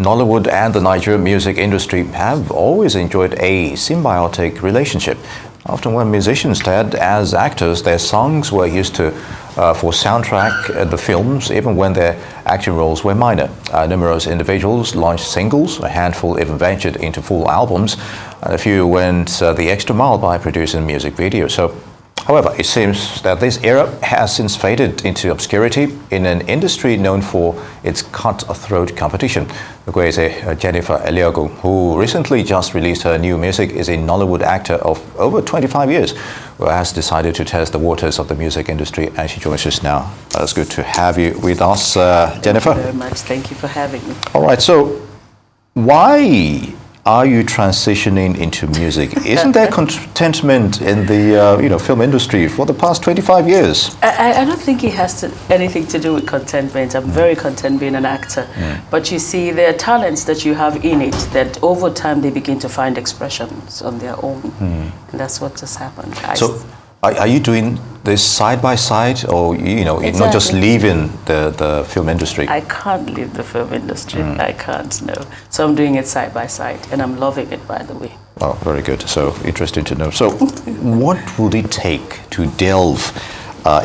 Nollywood and the Nigerian music industry have always enjoyed a symbiotic relationship. Often when musicians starred as actors, their songs were used for soundtrack the films, even when their acting roles were minor. Numerous individuals launched singles, a handful even ventured into full albums, and a few went the extra mile by producing music videos. However, it seems that this era has since faded into obscurity in an industry known for its cutthroat competition. Jennifer Eliogu, who recently just released her new music, is a Nollywood actor of over 25 years who has decided to test the waters of the music industry, and she joins us now. It's good to have you with us, Jennifer. Thank you very much. Thank you for having me. All right, so why are you transitioning into music? Isn't there contentment in the film industry for the past 25 years? I don't think it has anything to do with contentment. I'm very content being an actor. But you see, there are talents that you have in it that over time they begin to find expressions on their own. And that's what just happened. Are you doing this side by side, or exactly. Not just leaving the film industry? I can't leave the film industry. I can't, no. So I'm doing it side by side, and I'm loving it, by the way. Oh, very good. So interesting to know. So what would it take to delve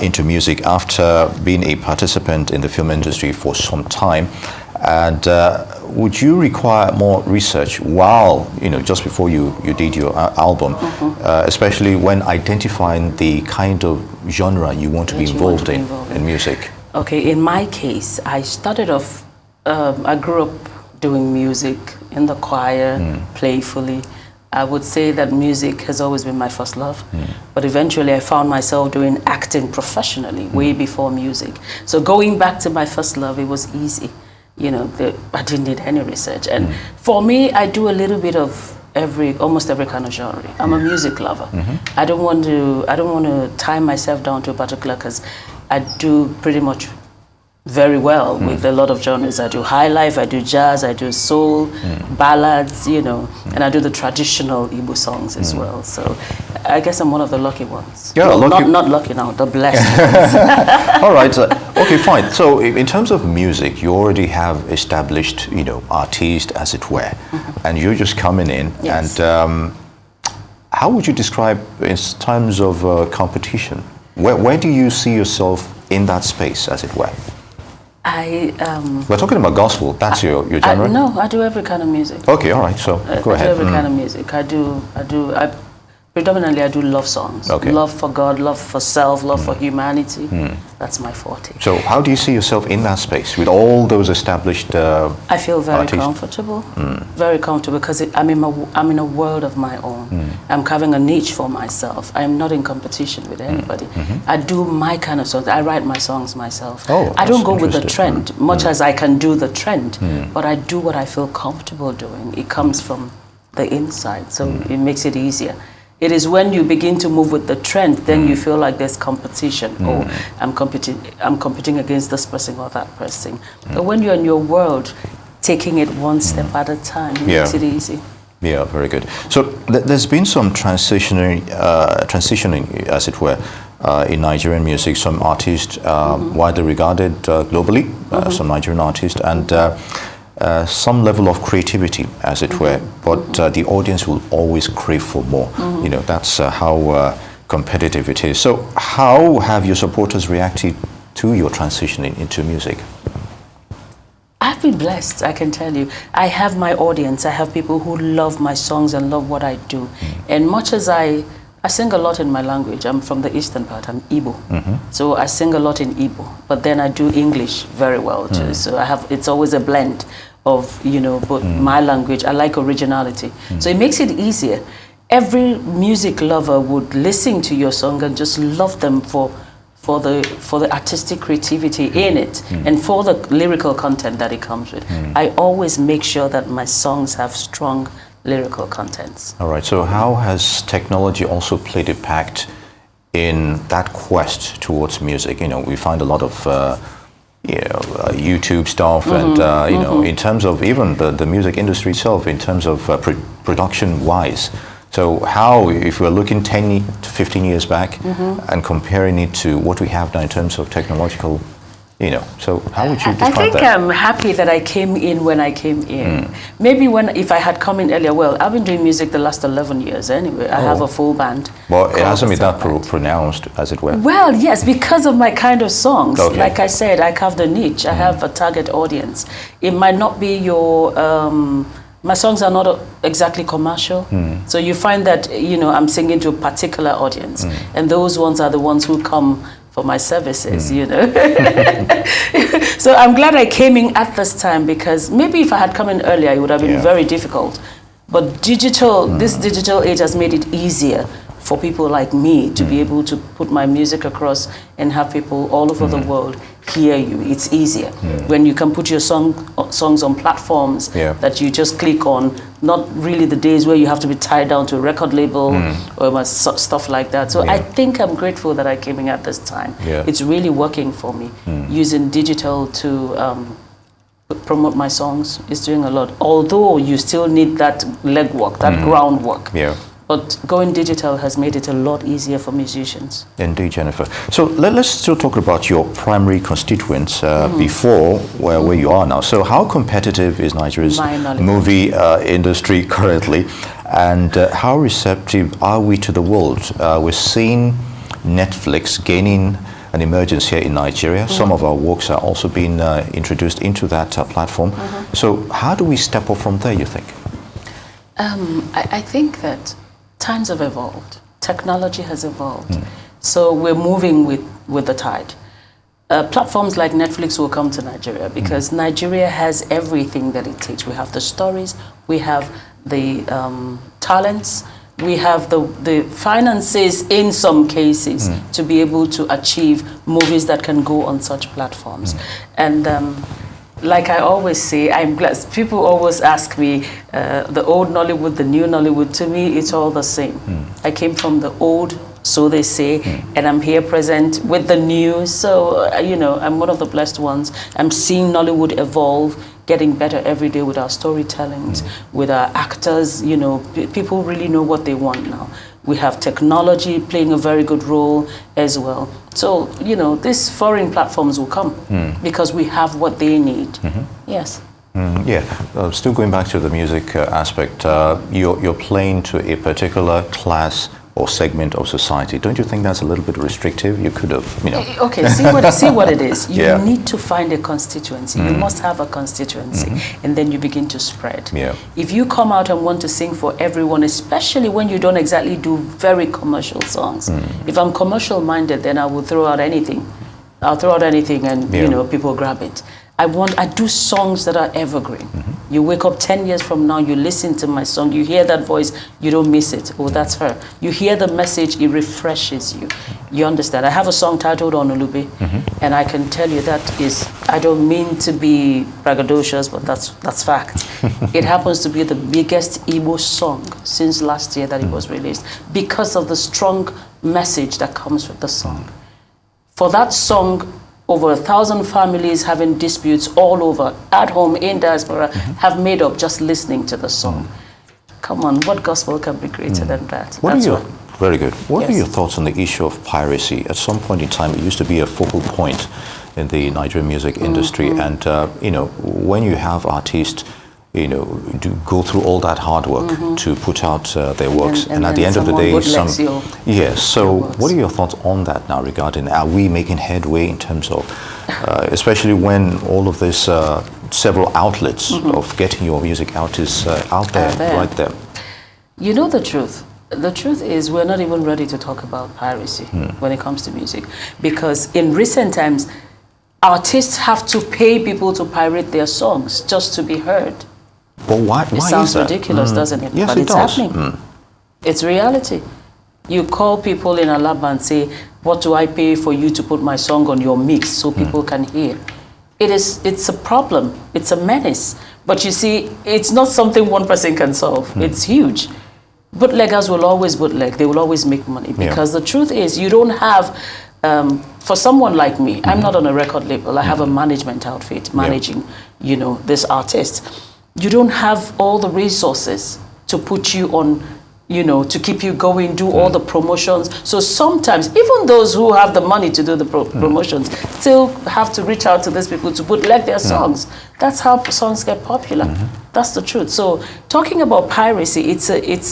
into music after being a participant in the film industry for some time? And would you require more research while, just before you did your album, especially when identifying the kind of genre you want to be involved in music? Okay, in my case, I started off, I grew up doing music in the choir, playfully. I would say that music has always been my first love, but eventually I found myself doing acting professionally way before music. So going back to my first love, it was easy. I didn't need any research. And for me, I do a little bit of almost every kind of genre. I'm a music lover. I don't want to tie myself down to a particular, because I do pretty much very well with a lot of genres. I do high life, I do jazz, I do soul, ballads, and I do the traditional Igbo songs as well. So I guess I'm one of the lucky ones. Yeah, well, not lucky now, the blessed ones. All right. Okay, fine. So in terms of music, you already have established, artists, as it were, and you're just coming in. Yes. And how would you describe in terms of competition? Where do you see yourself in that space, as it were? We're talking about gospel. That's your genre? No, I do every kind of music. Okay, all right. So go ahead. I do every kind of music. Predominantly, I do love songs. Okay. Love for God, love for self, love for humanity. That's my forte. So how do you see yourself in that space with all those established I feel very artists? Comfortable. Very comfortable, because I'm in a world of my own. I'm carving a niche for myself. I'm not in competition with anybody. I do my kind of songs. I write my songs myself. I don't go with the trend, much as I can do the trend, but I do what I feel comfortable doing. It comes from the inside, so it makes it easier. It is when you begin to move with the trend, then you feel like there's competition. Oh, I'm competing against this person or that person. But when you're in your world, taking it one step at a time, it makes it easy. Yeah, very good. So there's been some transitioning, as it were, in Nigerian music. Some artists widely regarded globally, some Nigerian artists, and some level of creativity, as it were, but the audience will always crave for more. That's how competitive it is. So how have your supporters reacted to your transitioning into music? I've been blessed, I can tell you. I have my audience. I have people who love my songs and love what I do. And much as I sing a lot in my language. I'm from the eastern part. I'm Igbo. So I sing a lot in Igbo, but then I do English very well too. So it's always a blend of, both my language. I like originality. So it makes it easier. Every music lover would listen to your song and just love them for the artistic creativity in it and for the lyrical content that it comes with. I always make sure that my songs have strong lyrical contents. All right, so how has technology also played a part in that quest towards music? We find a lot of YouTube stuff, and in terms of even the music industry itself, in terms of production-wise. So how, if we're looking 10 to 15 years back and comparing it to what we have now in terms of technological You know, so how would you I describe think that? I'm happy that I came in when I came in. Maybe if I had come in earlier, well, I've been doing music the last 11 years anyway. I have a full band. Well, it hasn't been that band. pronounced, as it were. Well, yes, because of my kind of songs. Okay. Like I said, I carved a niche. I have a target audience. It might not be your... my songs are not exactly commercial. So you find that, you know, I'm singing to a particular audience. And those ones are the ones who come for my services, you know. So I'm glad I came in at this time, because maybe if I had come in earlier, it would have been very difficult. But this digital age has made it easier for people like me to be able to put my music across and have people all over the world hear you. It's easier when you can put your songs on platforms that you just click on, not really the days where you have to be tied down to a record label or stuff like that. So I think I'm grateful that I came in at this time. It's really working for me. Using digital to promote my songs is doing a lot. Although you still need that legwork, that groundwork. But going digital has made it a lot easier for musicians. Indeed, Jennifer. So let's still talk about your primary constituents before where you are now. So how competitive is Nigeria's movie industry currently, and how receptive are we to the world? We're seeing Netflix gaining an emergence here in Nigeria. Some of our works are also being introduced into that platform. So how do we step up from there, you think? I think that times have evolved. Technology has evolved. So we're moving with the tide. Platforms like Netflix will come to Nigeria because Nigeria has everything that it takes. We have the stories, we have the talents, we have the finances in some cases to be able to achieve movies that can go on such platforms. And like I always say, I'm glad. People always ask me, the old Nollywood, the new Nollywood. To me, it's all the same. I came from the old, so they say, and I'm here present with the new. So, you know, I'm one of the blessed ones. I'm seeing Nollywood evolve, getting better every day with our storytellings, with our actors. You know, people really know what they want now. We have technology playing a very good role as well. So, you know, these foreign platforms will come because we have what they need. Yes. Still going back to the music aspect, you're playing to a particular class or segment of society. Don't you think that's a little bit restrictive? You could have, you know. Okay, see what it is. You need to find a constituency. You must have a constituency, and then you begin to spread. If you come out and want to sing for everyone, especially when you don't exactly do very commercial songs. If I'm commercial minded, then I will throw out anything. I'll throw out anything and, you know, people grab it. I do songs that are evergreen. You wake up 10 years from now, you listen to my song, you hear that voice, you don't miss it. Oh, that's her. You hear the message, it refreshes you. You understand? I have a song titled Onulube, and I can tell you that is, I don't mean to be braggadocious, but that's fact. It happens to be the biggest Igbo song since last year that it was released because of the strong message that comes with the song. For that song, over 1,000 families having disputes all over, at home, in diaspora, have made up just listening to the song. Come on, what gospel can be greater than that? Very good. What are your thoughts on the issue of piracy? At some point in time, it used to be a focal point in the Nigerian music industry. And, you know, when you have artists, you know, do go through all that hard work to put out their works, and at the end of the day, so what are your thoughts on that now regarding, are we making headway in terms of, especially when all of this, several outlets of getting your music out is out there, right there? You know the truth. The truth is we're not even ready to talk about piracy when it comes to music, because in recent times, artists have to pay people to pirate their songs just to be heard. But why it sounds ridiculous, doesn't it? Yes, but it it's does. happening. It's reality. You call people in a lab and say, what do I pay for you to put my song on your mix so people can hear? It's a problem. It's a menace. But you see, it's not something one person can solve. It's huge. Bootleggers will always bootleg. They will always make money. Because the truth is, you don't have, for someone like me, I'm not on a record label. I have a management outfit managing, you know, this artist. You don't have all the resources to put you on, you know, to keep you going, do all the promotions. So sometimes, even those who have the money to do the promotions still have to reach out to these people to bootleg their songs. That's how songs get popular. That's the truth. So talking about piracy, it's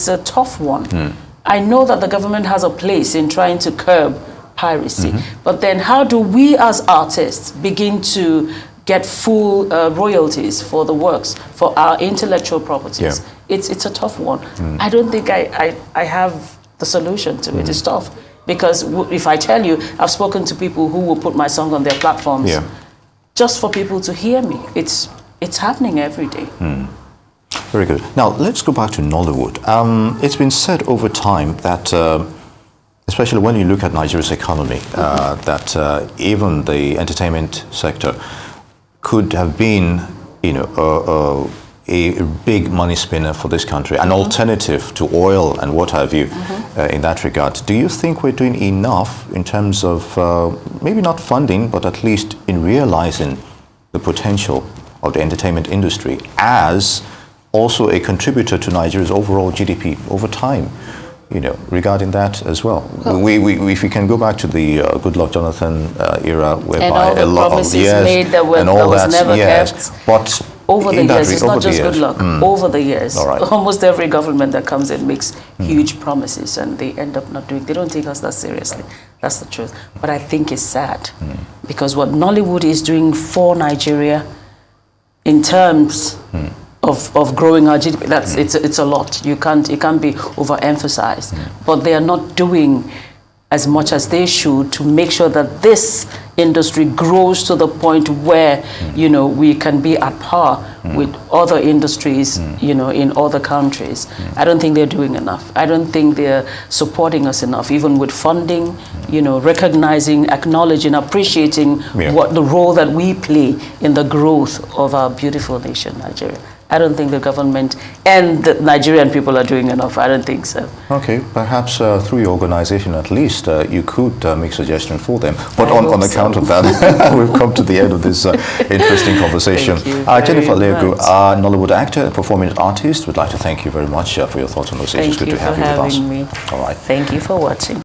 a tough one. I know that the government has a place in trying to curb piracy, but then how do we as artists begin to get full royalties for the works, for our intellectual properties? It's a tough one. I don't think I have the solution to it. It's tough because if I tell you, I've spoken to people who will put my song on their platforms just for people to hear me. It's happening every day. Very good. Now, let's go back to Nollywood. It's been said over time that, especially when you look at Nigeria's economy, that even the entertainment sector could have been, you know, a big money spinner for this country, an alternative to oil and what have you in that regard. Do you think we're doing enough in terms of maybe not funding, but at least in realizing the potential of the entertainment industry as also a contributor to Nigeria's overall GDP over time? You know, regarding that as well. If we can go back to the Goodluck Jonathan era, whereby a lot of promises made that was never kept. But over the years, it's not just Goodluck. Over the years, almost every government that comes in makes huge promises, and they end up not doing. They don't take us that seriously. That's the truth. But I think it's sad because what Nollywood is doing for Nigeria, in terms of growing our GDP, it's a lot. It can't be overemphasized. But they are not doing as much as they should to make sure that this industry grows to the point where you know, we can be at par with other industries, you know, in other countries. I don't think they're doing enough. I don't think they're supporting us enough, even with funding, you know, recognizing, acknowledging, appreciating what the role that we play in the growth of our beautiful nation, Nigeria. I don't think the government and the Nigerian people are doing enough. I don't think so. Okay, perhaps through your organization at least, you could make suggestions for them. But on account of that, we've come to the end of this interesting conversation. Jennifer Eliogu, Nollywood actor and performing artist, would like to thank you very much for your thoughts on those issues. Good to have you with us. Thank you for having me. All right. Thank you for watching.